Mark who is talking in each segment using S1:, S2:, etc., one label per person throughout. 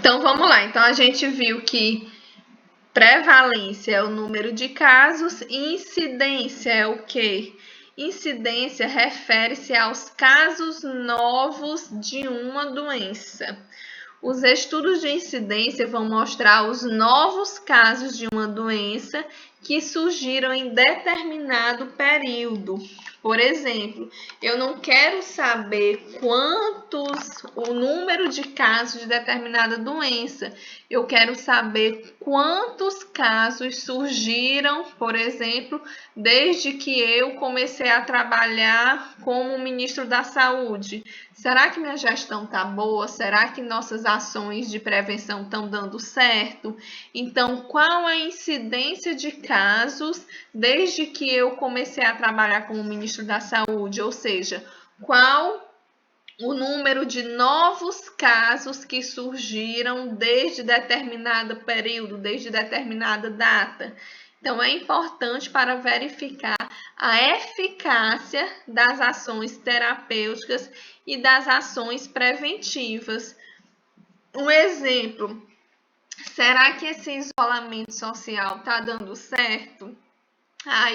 S1: Então, vamos lá. Então, a gente viu que prevalência é o número de casos e incidência é o quê? Incidência refere-se aos casos novos de uma doença. Os estudos de incidência vão mostrar os novos casos de uma doença que surgiram em determinado período. Por exemplo, eu não quero saber o número de casos de determinada doença. Eu quero saber quantos casos surgiram, por exemplo, desde que eu comecei a trabalhar como ministro da Saúde. Será que minha gestão está boa? Será que nossas ações de prevenção estão dando certo? Então, qual a incidência de casos desde que eu comecei a trabalhar como ministro da Saúde? Ou seja, qual o número de novos casos que surgiram desde determinado período, desde determinada data? Então, é importante para verificar a eficácia das ações terapêuticas e das ações preventivas. Um exemplo, será que esse isolamento social está dando certo?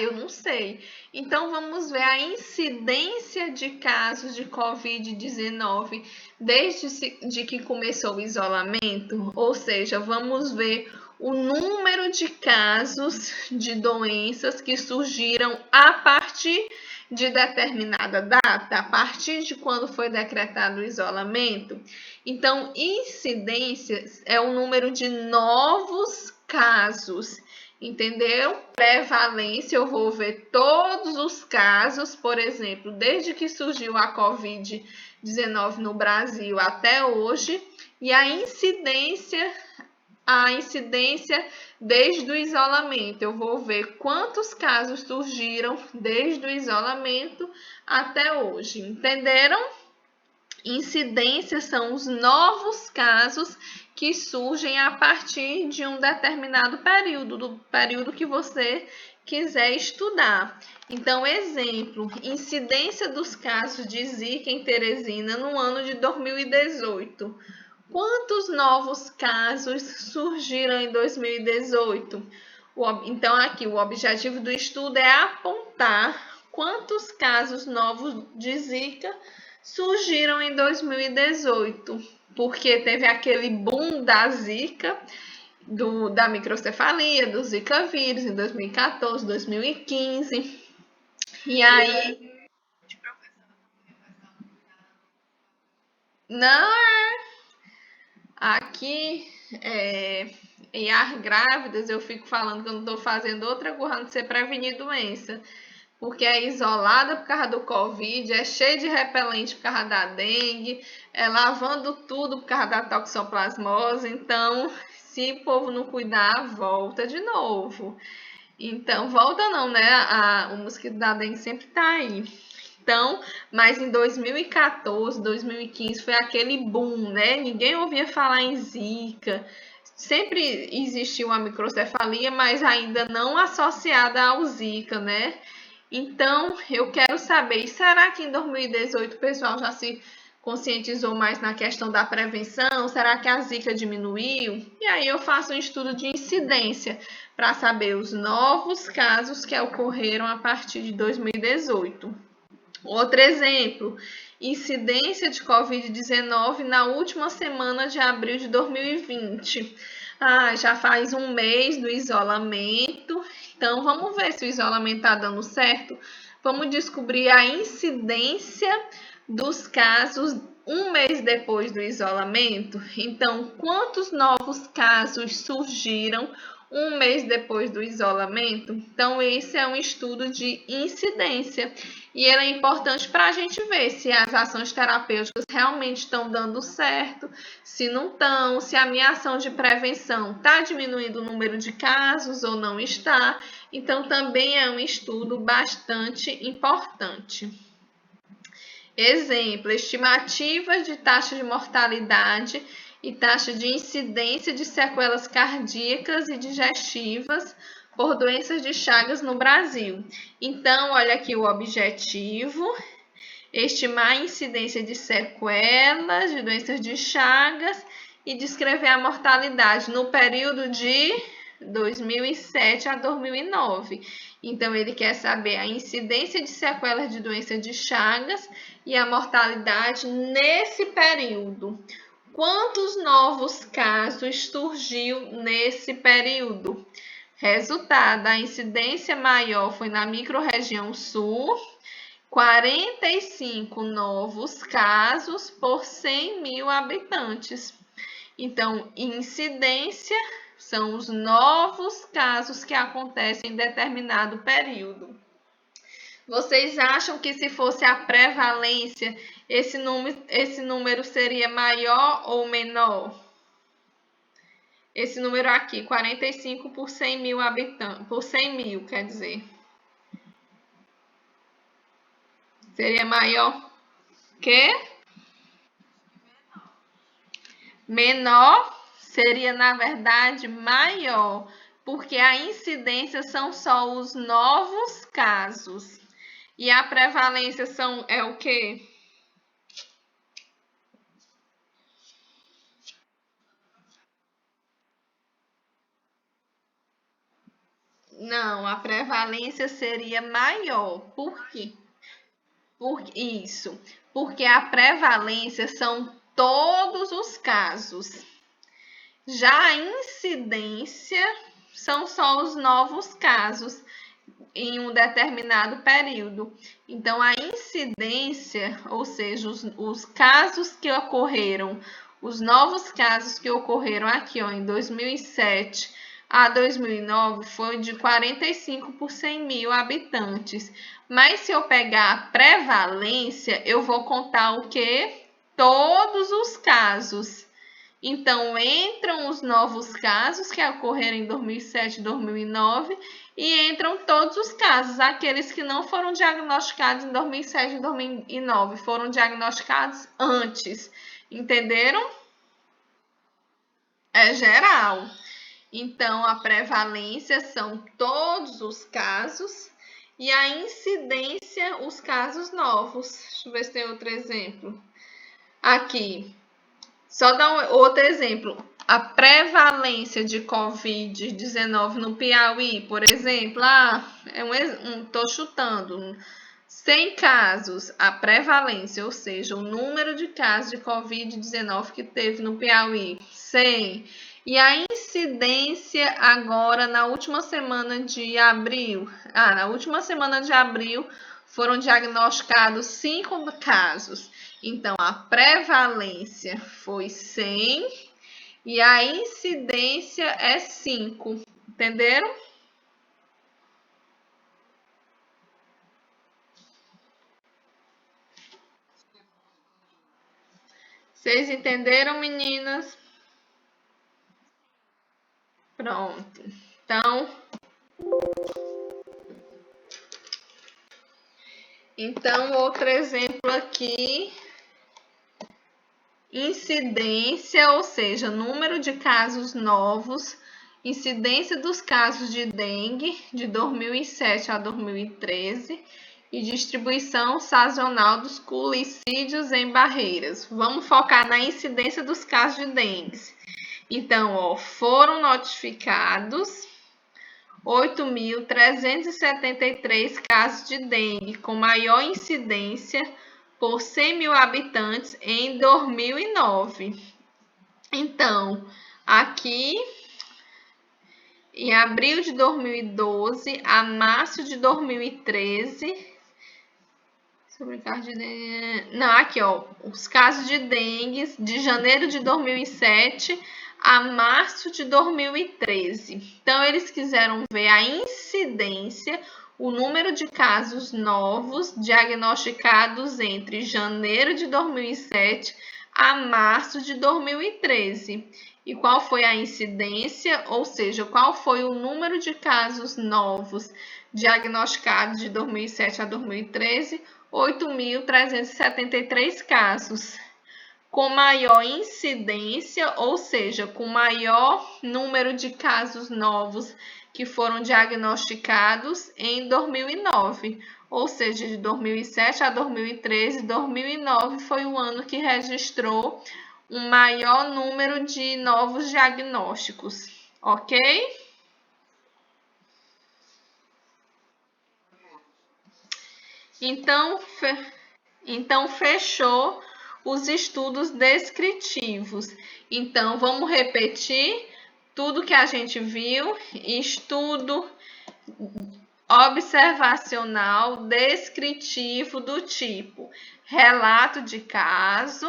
S1: Eu não sei. Então, vamos ver a incidência de casos de Covid-19 desde que começou o isolamento, ou seja, vamos ver o número de casos de doenças que surgiram a partir de determinada data, a partir de quando foi decretado o isolamento. Então, incidência é o número de novos casos. Entendeu? Prevalência, eu vou ver todos os casos, por exemplo, desde que surgiu a Covid-19 no Brasil até hoje, e a incidência desde o isolamento. Eu vou ver quantos casos surgiram desde o isolamento até hoje. Entenderam? Incidências são os novos casos que surgem a partir de um determinado período, do período que você quiser estudar. Então, exemplo, incidência dos casos de Zika em Teresina no ano de 2018. Quantos novos casos surgiram em 2018? Então, aqui, o objetivo do estudo é apontar quantos casos novos de Zika surgiram em 2018, porque teve aquele boom da Zika, da microcefalia, do Zika vírus em 2014, 2015. E aí... Não aqui em ar grávidas eu fico falando que eu não estou fazendo outra coisa não ser prevenir doença. Porque é isolada por causa do Covid, é cheia de repelente por causa da dengue, é lavando tudo por causa da toxoplasmose. Então, se o povo não cuidar, volta de novo. Então, volta não, né? O mosquito da dengue sempre tá aí. Então, mas em 2014, 2015 foi aquele boom, né? Ninguém ouvia falar em Zika. Sempre existiu a microcefalia, mas ainda não associada ao Zika, né? Então, eu quero saber, será que em 2018 o pessoal já se conscientizou mais na questão da prevenção? Será que a Zika diminuiu? E aí eu faço um estudo de incidência para saber os novos casos que ocorreram a partir de 2018. Outro exemplo, incidência de Covid-19 na última semana de abril de 2020. Já faz um mês do isolamento, então vamos ver se o isolamento está dando certo. Vamos descobrir a incidência dos casos um mês depois do isolamento. Então, quantos novos casos surgiram um mês depois do isolamento? Então, esse é um estudo de incidência. E ele é importante para a gente ver se as ações terapêuticas realmente estão dando certo, se não estão, se a minha ação de prevenção está diminuindo o número de casos ou não está. Então, também é um estudo bastante importante. Exemplo, estimativas de taxa de mortalidade e taxa de incidência de sequelas cardíacas e digestivas por doenças de Chagas no Brasil. Então, olha aqui o objetivo: estimar a incidência de sequelas de doenças de Chagas e descrever a mortalidade no período de 2007 a 2009. Então, ele quer saber a incidência de sequelas de doença de Chagas e a mortalidade nesse período. Quantos novos casos surgiu nesse período? Resultado, a incidência maior foi na microrregião sul, 45 novos casos por 100 mil habitantes. Então, incidência são os novos casos que acontecem em determinado período. Vocês acham que se fosse a prevalência, esse número seria maior ou menor? Esse número aqui, 45 por 100 mil habitantes, por 100 mil, quer dizer. Seria maior que? Menor seria, na verdade, maior, porque a incidência são só os novos casos. E a prevalência é o quê? Não, a prevalência seria maior. Por quê? Porque a prevalência são todos os casos. Já a incidência são só os novos casos em um determinado período. Então, a incidência, ou seja, os casos que ocorreram, os novos casos que ocorreram aqui em 2007 a 2009 foi de 45 por 100 mil habitantes. Mas se eu pegar a prevalência, eu vou contar o quê? Todos os casos. Então, entram os novos casos que ocorreram em 2007 e 2009 e entram todos os casos, aqueles que não foram diagnosticados em 2007 e 2009, foram diagnosticados antes. Entenderam? É geral. Então, a prevalência são todos os casos e a incidência, os casos novos. Deixa eu ver se tem outro exemplo. Aqui. Só dar outro exemplo. A prevalência de Covid-19 no Piauí, por exemplo, tô chutando, 100 casos, a prevalência, ou seja, o número de casos de Covid-19 que teve no Piauí, 100. E a incidência agora na última semana de abril, foram diagnosticados 5 casos. Então, a prevalência foi 100 e a incidência é 5. Entenderam? Vocês entenderam, meninas? Pronto. Então, outro exemplo aqui. Incidência, ou seja, número de casos novos, incidência dos casos de dengue de 2007 a 2013 e distribuição sazonal dos culicídios em Barreiras. Vamos focar na incidência dos casos de dengue. Então, foram notificados 8.373 casos de dengue, com maior incidência por 100 mil habitantes em 2009. Então, aqui, em abril de 2012 a março de 2013, os casos de dengue de janeiro de 2007 a março de 2013. Então, eles quiseram ver a incidência, o número de casos novos diagnosticados entre janeiro de 2007 a março de 2013. E qual foi a incidência, ou seja, qual foi o número de casos novos diagnosticados de 2007 a 2013? 8.373 casos. Com maior incidência, ou seja, com maior número de casos novos que foram diagnosticados em 2009, ou seja, de 2007 a 2013, 2009 foi o ano que registrou um maior número de novos diagnósticos, ok? Então, fechou os estudos descritivos. Então, vamos repetir tudo que a gente viu. Estudo observacional descritivo do tipo relato de caso,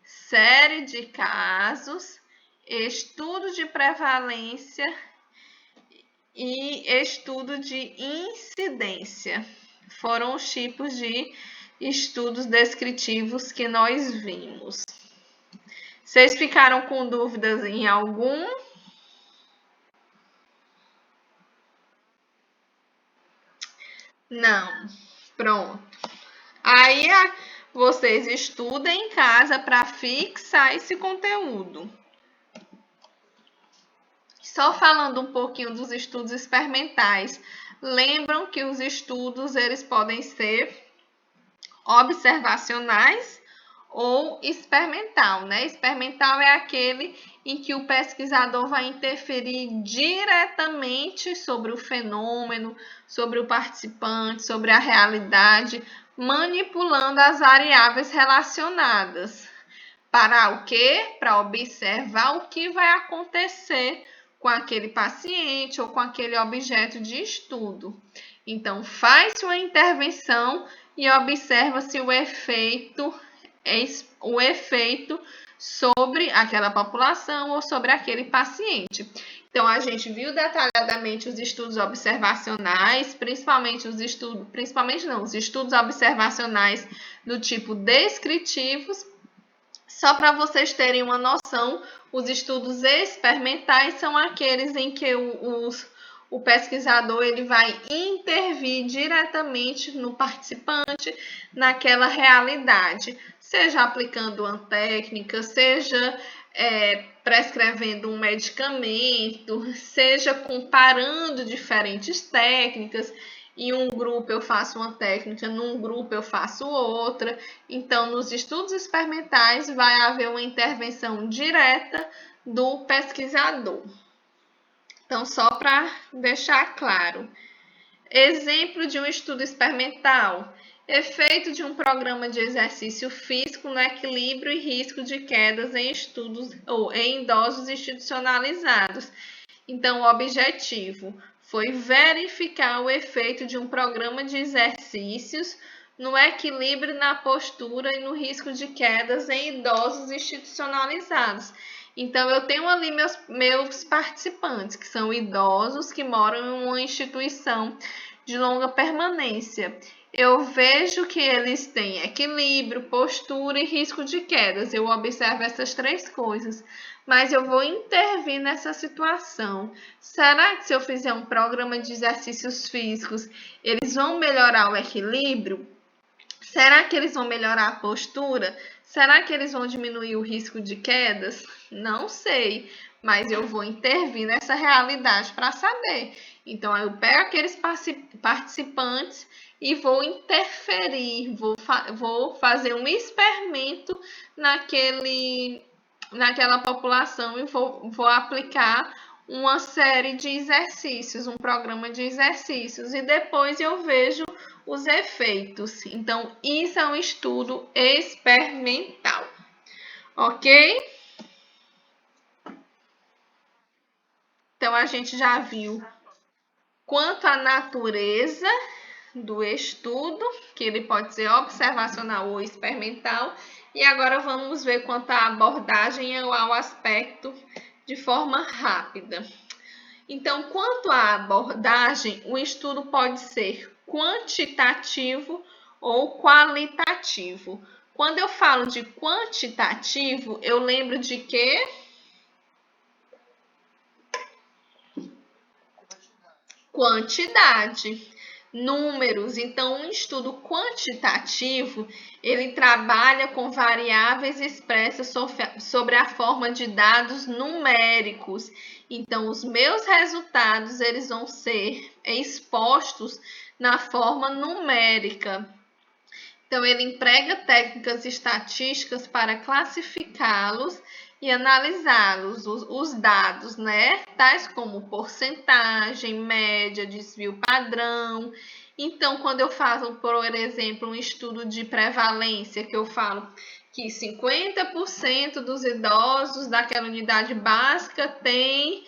S1: série de casos, estudo de prevalência e estudo de incidência. Foram os tipos de estudos descritivos que nós vimos. Vocês ficaram com dúvidas em algum? Não. Pronto. Aí vocês estudem em casa para fixar esse conteúdo. Só falando um pouquinho dos estudos experimentais. Lembram que os estudos eles podem ser observacionais ou experimental, né? Experimental é aquele em que o pesquisador vai interferir diretamente sobre o fenômeno, sobre o participante, sobre a realidade, manipulando as variáveis relacionadas. Para o quê? Para observar o que vai acontecer com aquele paciente ou com aquele objeto de estudo. Então, faz-se uma intervenção e observa-se o efeito sobre aquela população ou sobre aquele paciente. Então, a gente viu detalhadamente os estudos observacionais, os estudos observacionais do tipo descritivos. Só para vocês terem uma noção, os estudos experimentais são aqueles em que o pesquisador ele vai intervir diretamente no participante, naquela realidade, seja aplicando uma técnica, seja prescrevendo um medicamento, seja comparando diferentes técnicas. Em um grupo eu faço uma técnica, num grupo eu faço outra. Então, nos estudos experimentais vai haver uma intervenção direta do pesquisador. Então, só para deixar claro. Exemplo de um estudo experimental. Efeito de um programa de exercício físico no equilíbrio e risco de quedas em estudos ou em idosos institucionalizados. Então, o objetivo foi verificar o efeito de um programa de exercícios no equilíbrio, na postura e no risco de quedas em idosos institucionalizados. Então, eu tenho ali meus participantes, que são idosos que moram em uma instituição de longa permanência. Eu vejo que eles têm equilíbrio, postura e risco de quedas. Eu observo essas três coisas, mas eu vou intervir nessa situação. Será que se eu fizer um programa de exercícios físicos, eles vão melhorar o equilíbrio? Será que eles vão melhorar a postura? Será que eles vão diminuir o risco de quedas? Não sei, mas eu vou intervir nessa realidade para saber. Então, eu pego aqueles participantes e vou interferir, vou fazer um experimento naquela população e vou aplicar uma série de exercícios, um programa de exercícios, e depois eu vejo os efeitos. Então, isso é um estudo experimental, ok? Então, a gente já viu quanto à natureza do estudo, que ele pode ser observacional ou experimental, e agora vamos ver quanto à abordagem ou ao aspecto de forma rápida. Então, quanto à abordagem, o estudo pode ser quantitativo ou qualitativo. Quando eu falo de quantitativo, eu lembro de quê? Quantidade, números. Então, um estudo quantitativo, ele trabalha com variáveis expressas sobre a forma de dados numéricos. Então, os meus resultados, eles vão ser expostos na forma numérica. Então, ele emprega técnicas estatísticas para classificá-los e analisá-los, os dados, né? Tais como porcentagem, média, desvio padrão. Então, quando eu faço, por exemplo, um estudo de prevalência, que eu falo que 50% dos idosos daquela unidade básica têm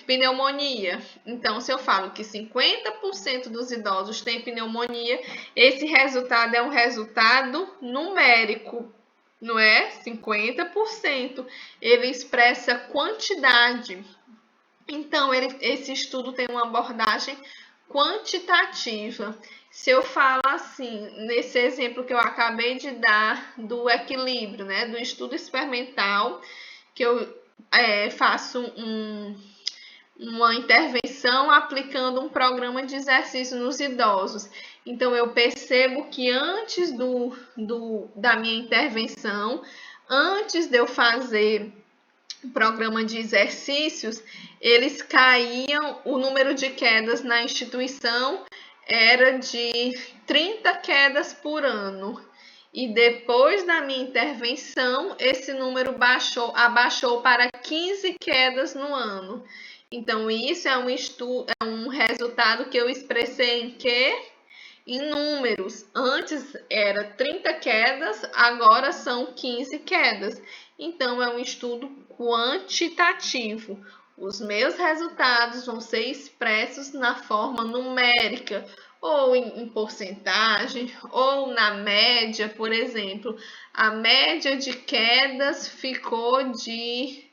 S1: pneumonia. Então, se eu falo que 50% dos idosos têm pneumonia, esse resultado é um resultado numérico, não é? 50%. Ele expressa quantidade. Então, esse estudo tem uma abordagem quantitativa. Se eu falo assim, nesse exemplo que eu acabei de dar do equilíbrio, né, do estudo experimental, que eu faço uma intervenção aplicando um programa de exercício nos idosos. Então, eu percebo que antes da minha intervenção, antes de eu fazer o programa de exercícios, eles caíam, o número de quedas na instituição era de 30 quedas por ano. E depois da minha intervenção, esse número abaixou para 15 quedas no ano. Então, isso é um resultado que eu expressei em quê? Em números. Antes era 30 quedas, agora são 15 quedas. Então, é um estudo quantitativo. Os meus resultados vão ser expressos na forma numérica, ou em porcentagem, ou na média, por exemplo. A média de quedas ficou de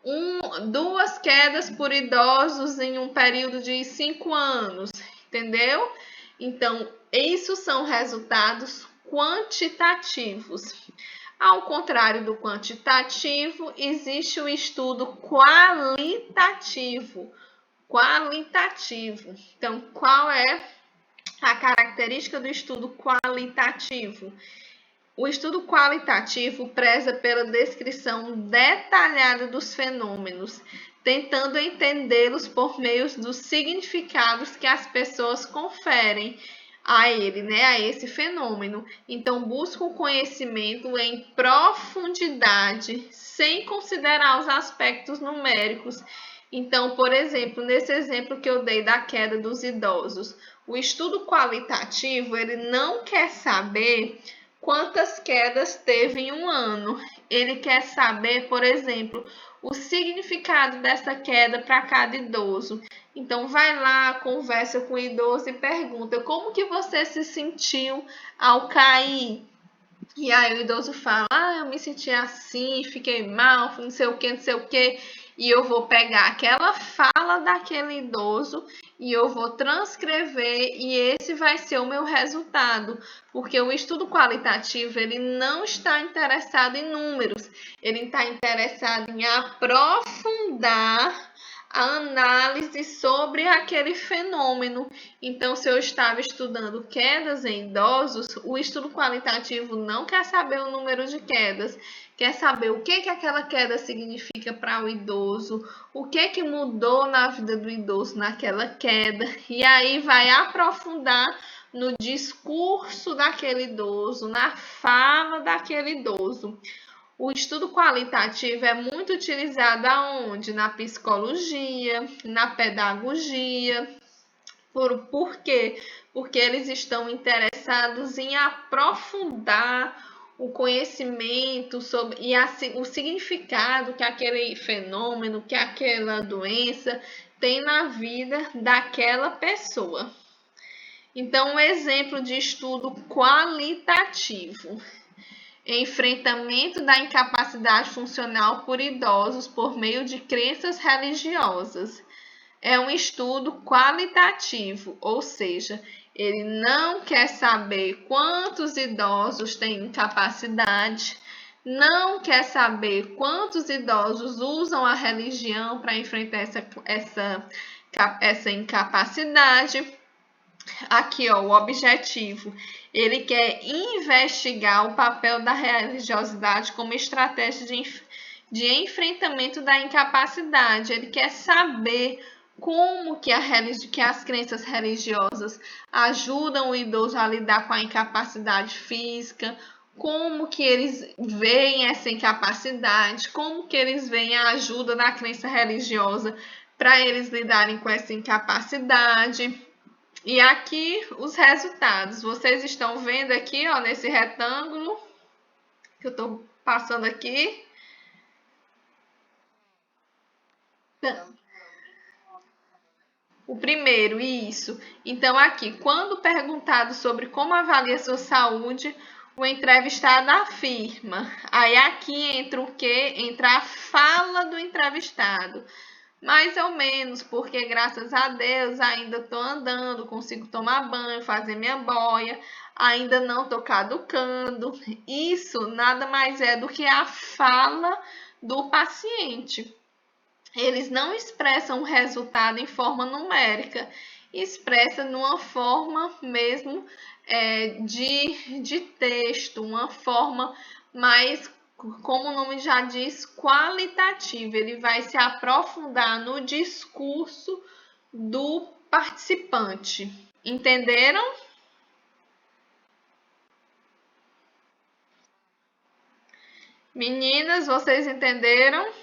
S1: 2 quedas por idosos em um período de 5 anos, entendeu? Então, isso são resultados quantitativos. Ao contrário do quantitativo, existe o estudo qualitativo. Então, qual é a característica do estudo qualitativo? O estudo qualitativo preza pela descrição detalhada dos fenômenos, tentando entendê-los por meio dos significados que as pessoas conferem a ele, né, a esse fenômeno. Então, busca o conhecimento em profundidade, sem considerar os aspectos numéricos. Então, por exemplo, nesse exemplo que eu dei da queda dos idosos, o estudo qualitativo, ele não quer saber quantas quedas teve em um ano. Ele quer saber, por exemplo, o significado dessa queda para cada idoso. Então, vai lá, conversa com o idoso e pergunta: como que você se sentiu ao cair? E aí o idoso fala: eu me senti assim, fiquei mal, não sei o que, não sei o que. E eu vou pegar aquela fala daquele idoso e eu vou transcrever, e esse vai ser o meu resultado, porque o estudo qualitativo, ele não está interessado em números, ele está interessado em aprofundar a análise sobre aquele fenômeno. Então, se eu estava estudando quedas em idosos, o estudo qualitativo não quer saber o número de quedas, quer saber o que aquela queda significa para o idoso, o que mudou na vida do idoso naquela queda, e aí vai aprofundar no discurso daquele idoso, na fala daquele idoso. O estudo qualitativo é muito utilizado aonde? Na psicologia, na pedagogia. Por quê? Porque eles estão interessados em aprofundar o conhecimento sobre o significado que aquele fenômeno, que aquela doença tem na vida daquela pessoa. Então, um exemplo de estudo qualitativo: enfrentamento da incapacidade funcional por idosos por meio de crenças religiosas. É um estudo qualitativo, ou seja, ele não quer saber quantos idosos têm incapacidade, não quer saber quantos idosos usam a religião para enfrentar essa incapacidade. Aqui, ó, o objetivo. Ele quer investigar o papel da religiosidade como estratégia de enfrentamento da incapacidade. Ele quer saber como que as crenças religiosas ajudam o idoso a lidar com a incapacidade física, como que eles veem essa incapacidade, como que eles veem a ajuda da crença religiosa para eles lidarem com essa incapacidade. E aqui os resultados. Vocês estão vendo aqui, ó, nesse retângulo que eu estou passando aqui. O primeiro, isso. Então, aqui, quando perguntado sobre como avalia sua saúde, o entrevistado afirma. Aí aqui entra o quê? Entra a fala do entrevistado. Mais ou menos, porque graças a Deus ainda estou andando, consigo tomar banho, fazer minha boia, ainda não estou caducando. Isso nada mais é do que a fala do paciente. Eles não expressam o resultado em forma numérica, expressa numa forma mesmo de texto, uma forma mais, como o nome já diz, qualitativa. Ele vai se aprofundar no discurso do participante. Entenderam? Meninas, vocês entenderam?